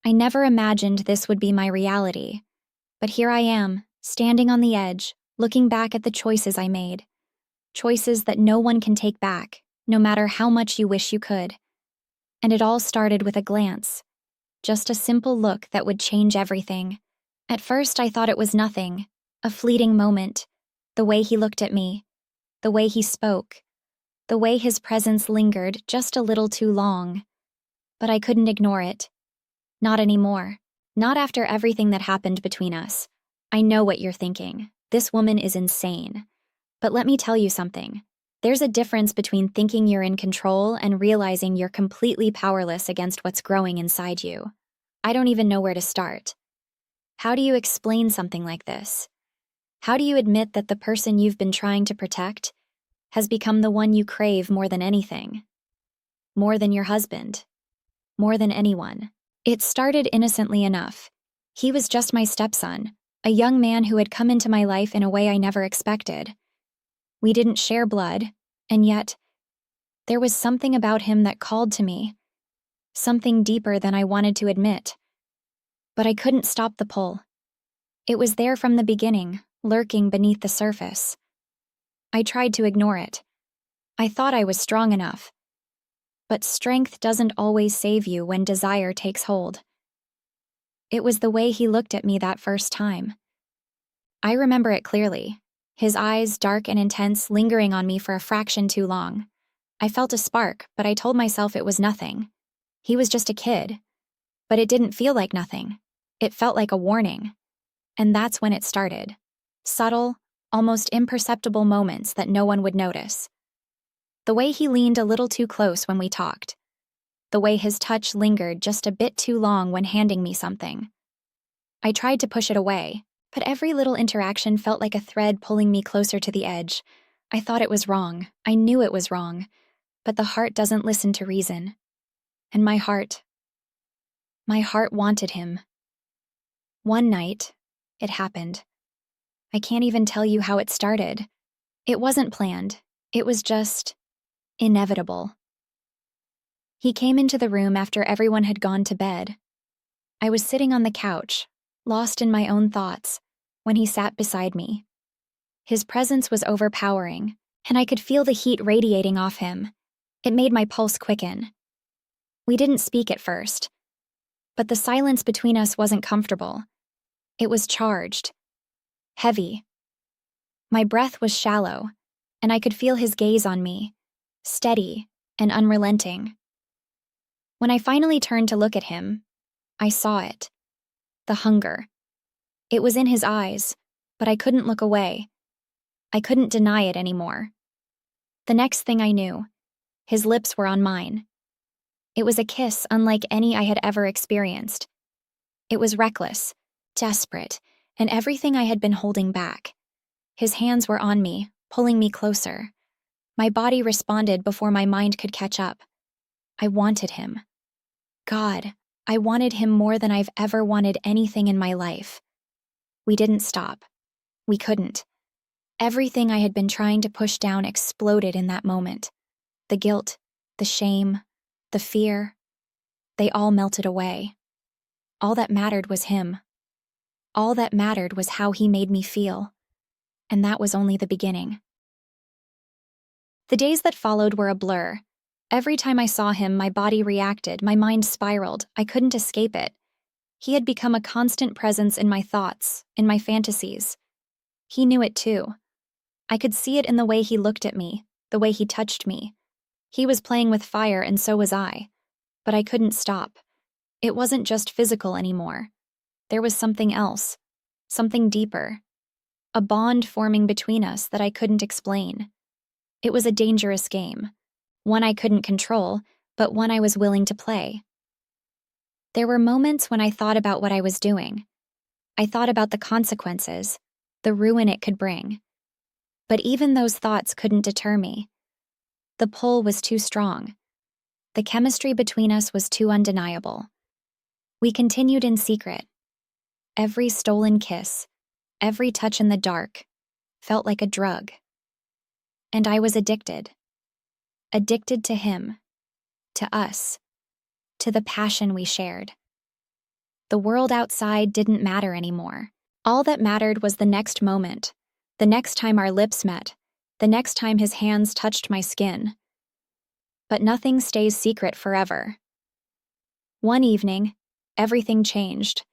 I never imagined this would be my reality. But here I am, standing on the edge, looking back at the choices I made. Choices that no one can take back, no matter how much you wish you could. And it all started with a glance. Just a simple look that would change everything. At first, I thought it was nothing, a fleeting moment. The way he looked at me, the way he spoke, the way his presence lingered just a little too long. But I couldn't ignore it. Not anymore. Not after everything that happened between us. I know what you're thinking. This woman is insane. But let me tell you something. There's a difference between thinking you're in control and realizing you're completely powerless against what's growing inside you. I don't even know where to start. How do you explain something like this? How do you admit that the person you've been trying to protect has become the one you crave more than anything? More than your husband? More than anyone? It started innocently enough. He was just my stepson, a young man who had come into my life in a way I never expected. We didn't share blood, and yet, there was something about him that called to me. Something deeper than I wanted to admit. But I couldn't stop the pull. It was there from the beginning, lurking beneath the surface. I tried to ignore it. I thought I was strong enough. But strength doesn't always save you when desire takes hold. It was the way he looked at me that first time. I remember it clearly, his eyes dark and intense, lingering on me for a fraction too long. I felt a spark, but I told myself it was nothing. He was just a kid. But it didn't feel like nothing. It felt like a warning. And that's when it started. Subtle, almost imperceptible moments that no one would notice. The way he leaned a little too close when we talked. The way his touch lingered just a bit too long when handing me something. I tried to push it away, but every little interaction felt like a thread pulling me closer to the edge. I thought it was wrong. I knew it was wrong. But the heart doesn't listen to reason. And my heart wanted him. One night, it happened. I can't even tell you how it started. It wasn't planned. It was just inevitable. He came into the room after everyone had gone to bed. I was sitting on the couch, lost in my own thoughts, when he sat beside me. His presence was overpowering, and I could feel the heat radiating off him. It made my pulse quicken. We didn't speak at first, but the silence between us wasn't comfortable. It was charged, heavy. My breath was shallow, and I could feel his gaze on me, steady and unrelenting. When I finally turned to look at him, I saw it. The hunger. It was in his eyes, but I couldn't look away. I couldn't deny it anymore. The next thing I knew, his lips were on mine. It was a kiss unlike any I had ever experienced. It was reckless, desperate, and everything I had been holding back. His hands were on me, pulling me closer. My body responded before my mind could catch up. I wanted him. God, I wanted him more than I've ever wanted anything in my life. We didn't stop. We couldn't. Everything I had been trying to push down exploded in that moment. The guilt, the shame, the fear, they all melted away. All that mattered was him. All that mattered was how he made me feel. And that was only the beginning. The days that followed were a blur. Every time I saw him, my body reacted, my mind spiraled. I couldn't escape it. He had become a constant presence in my thoughts, in my fantasies. He knew it too. I could see it in the way he looked at me, the way he touched me. He was playing with fire and so was I. But I couldn't stop. It wasn't just physical anymore. There was something else, something deeper. A bond forming between us that I couldn't explain. It was a dangerous game. One I couldn't control, but one I was willing to play. There were moments when I thought about what I was doing. I thought about the consequences, the ruin it could bring. But even those thoughts couldn't deter me. The pull was too strong. The chemistry between us was too undeniable. We continued in secret. Every stolen kiss, every touch in the dark, felt like a drug. And I was addicted. Addicted to him, to us, to the passion we shared. The world outside didn't matter anymore. All that mattered was the next moment, the next time our lips met, the next time his hands touched my skin. But nothing stays secret forever. One evening, everything changed.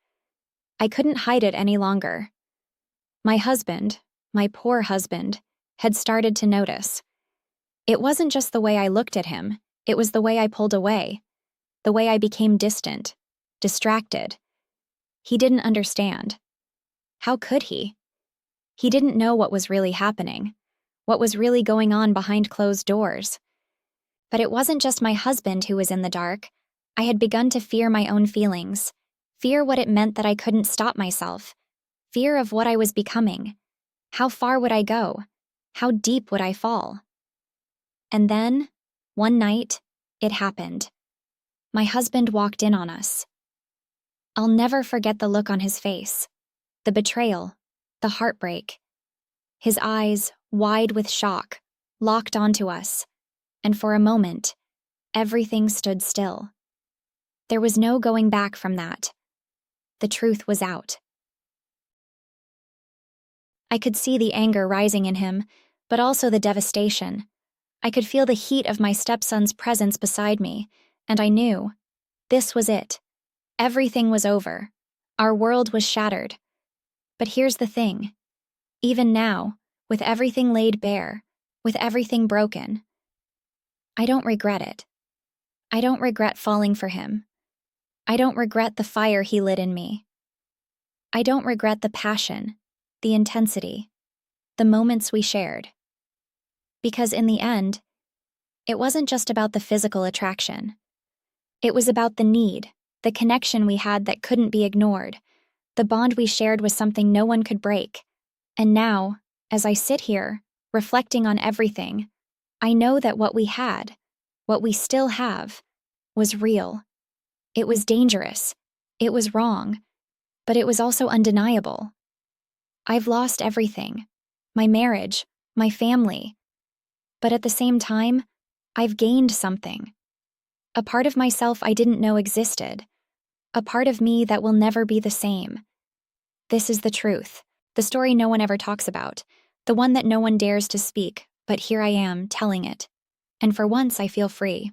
I couldn't hide it any longer. My husband, my poor husband, had started to notice. It wasn't just the way I looked at him, it was the way I pulled away, the way I became distant, distracted. He didn't understand. How could he? He didn't know what was really happening, what was really going on behind closed doors. But it wasn't just my husband who was in the dark. I had begun to fear my own feelings, fear what it meant that I couldn't stop myself, fear of what I was becoming. How far would I go? How deep would I fall? And then, one night, it happened. My husband walked in on us. I'll never forget the look on his face, the betrayal, the heartbreak. His eyes, wide with shock, locked onto us, and for a moment, everything stood still. There was no going back from that. The truth was out. I could see the anger rising in him, but also the devastation. I could feel the heat of my stepson's presence beside me, and I knew this was it. Everything was over. Our world was shattered. But here's the thing. Even now, with everything laid bare, with everything broken, I don't regret it. I don't regret falling for him. I don't regret the fire he lit in me. I don't regret the passion, the intensity, the moments we shared. Because in the end, it wasn't just about the physical attraction. It was about the need, the connection we had that couldn't be ignored. The bond we shared was something no one could break. And now, as I sit here, reflecting on everything, I know that what we had, what we still have, was real. It was dangerous. It was wrong. But it was also undeniable. I've lost everything. My marriage, my family. But at the same time, I've gained something. A part of myself I didn't know existed. A part of me that will never be the same. This is the truth, the story no one ever talks about, the one that no one dares to speak, but here I am, telling it. And for once I feel free.